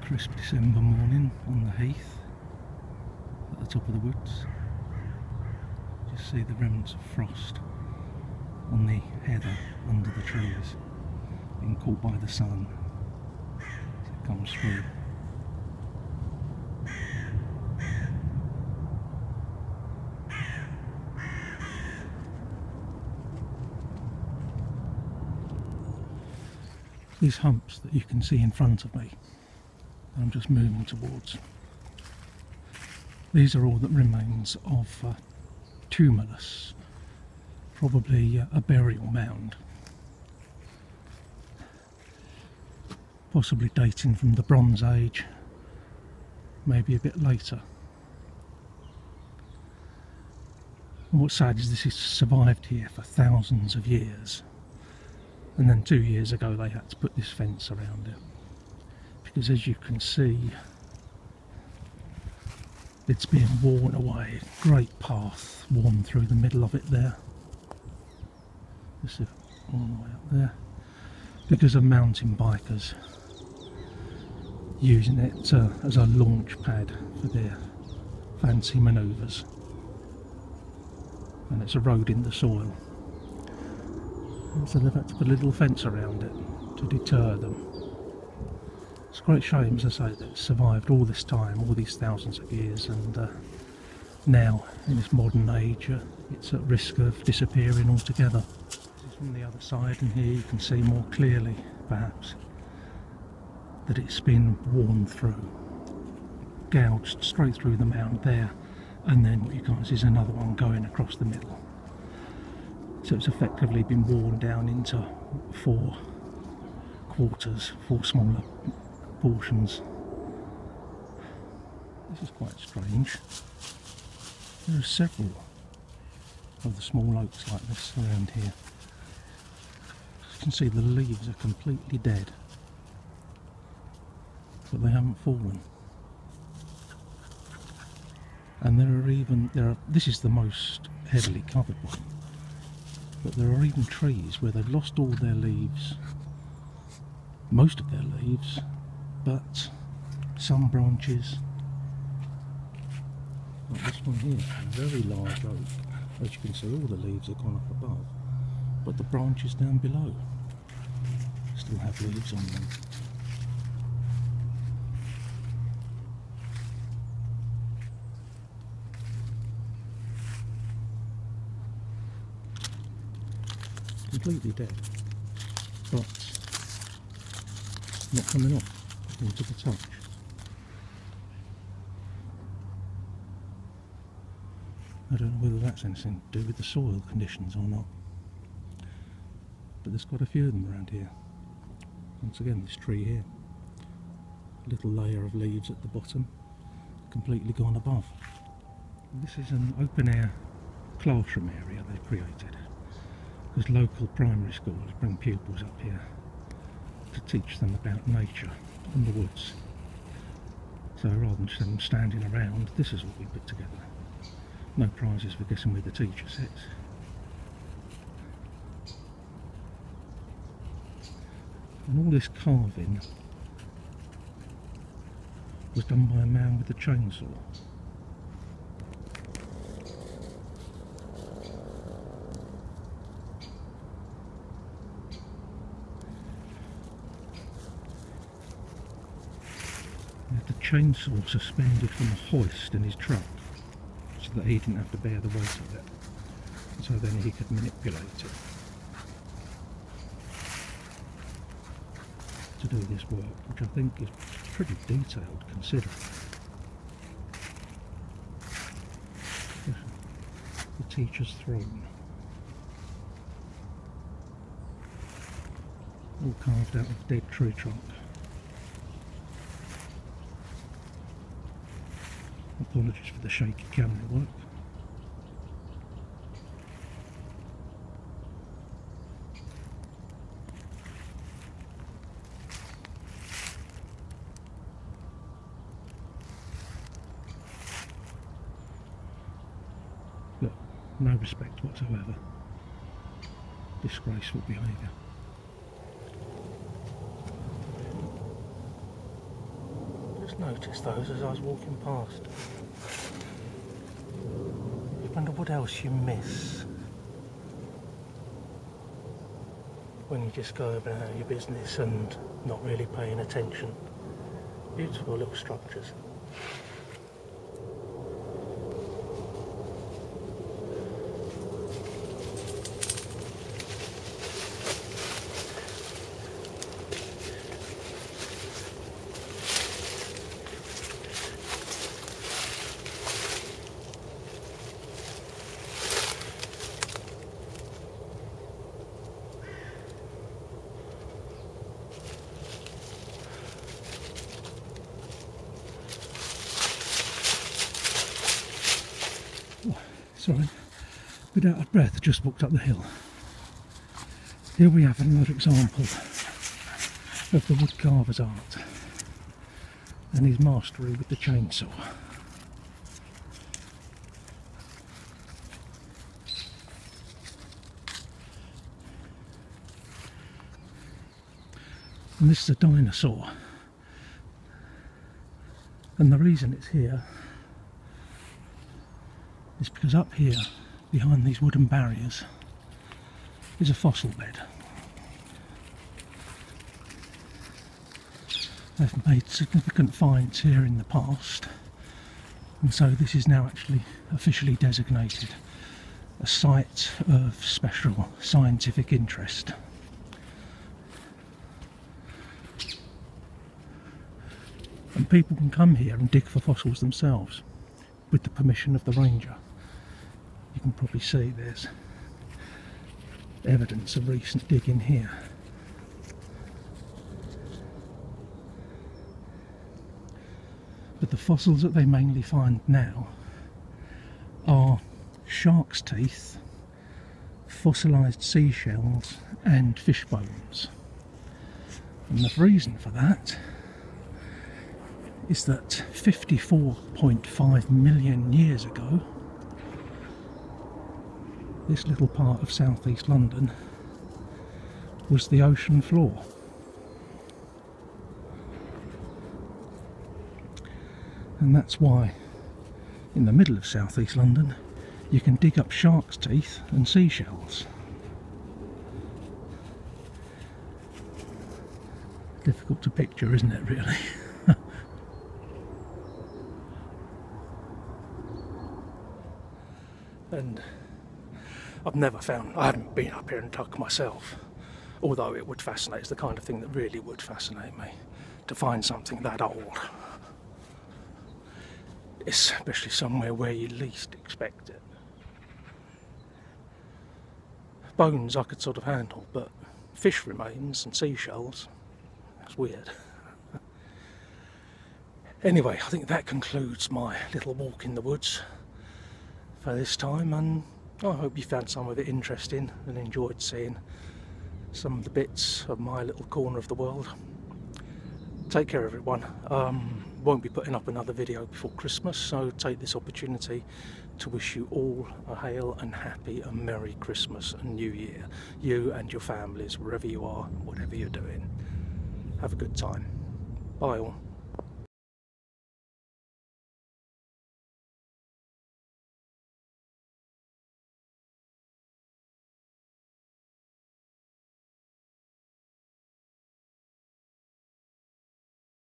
Crisp December morning on the heath at the top of the woods. Just see the remnants of frost on the heather under the trees, being caught by the sun as it comes through. These humps that you can see in front of me, I'm just moving towards. These are all that remains of Tumulus, probably a burial mound, possibly dating from the Bronze Age, maybe a bit later. And what's sad is this has survived here for thousands of years, and then 2 years ago they had to put this fence around it, because as you can see it's being worn away. Great path worn through the middle of it there, just all the way up there, because of mountain bikers using it as a launch pad for their fancy manoeuvres, and it's eroding the soil, and so they've had to put a little fence around it to deter them. It's a great shame, as I say, that it's survived all this time, all these thousands of years, and now in this modern age it's at risk of disappearing altogether. This is from the other side, and here you can see more clearly perhaps that it's been worn through, gouged straight through the mound there, and then what you can't see is another one going across the middle. So it's effectively been worn down into 4 quarters, 4 smaller portions. This is quite strange. There are several of the small oaks like this around here. You can see the leaves are completely dead, but they haven't fallen. And this is the most heavily covered one, but there are even trees where they've lost all their leaves, most of their leaves, but some branches, like this one here, a very large oak. As you can see, all the leaves have gone up above, but the branches down below still have leaves on them. Completely dead, but not coming off into the touch. I don't know whether that's anything to do with the soil conditions or not, but there's quite a few of them around here. Once again, this tree here, a little layer of leaves at the bottom, completely gone above. This is an open air classroom area they've created, because local primary schools bring pupils up here to teach them about nature and the woods. So rather than just them standing around, this is what we put together. No prizes for guessing where the teacher sits. And all this carving was done by a man with a chainsaw. He had the chainsaw suspended from a hoist in his truck, so that he didn't have to bear the weight of it, so then he could manipulate it to do this work, which I think is pretty detailed considering. The teacher's throne, all carved out of dead tree trunk. Apologies for the shaky camera work. Look, no respect whatsoever. Disgraceful behaviour. just noticed those as I was walking past. I wonder what else you miss when you just go about your business and not really paying attention. Beautiful little structures. Sorry, a bit out of breath, just walked up the hill. Here we have another example of the woodcarver's art and his mastery with the chainsaw. And this is a dinosaur, and the reason it's here is because up here, behind these wooden barriers, is a fossil bed. They've made significant finds here in the past, and so this is now actually officially designated a site of special scientific interest. And people can come here and dig for fossils themselves with the permission of the ranger. You can probably see there's evidence of recent digging here. But the fossils that they mainly find now are shark's teeth, fossilised seashells and fish bones. And the reason for that is that 54.5 million years ago, this little part of southeast London was the ocean floor. And that's why in the middle of southeast London you can dig up shark's teeth and seashells. Difficult to picture, isn't it, really? And I haven't been up here and dug myself, although it would fascinate. It's the kind of thing that really would fascinate me, to find something that old, especially somewhere where you least expect it. Bones I could sort of handle, but fish remains and seashells, that's weird. Anyway, I think that concludes my little walk in the woods for this time, and I hope you found some of it interesting and enjoyed seeing some of the bits of my little corner of the world. Take care, everyone. Won't be putting up another video before Christmas, so take this opportunity to wish you all a hail and happy and merry Christmas and New Year. You and your families, wherever you are, whatever you're doing. Have a good time. Bye all.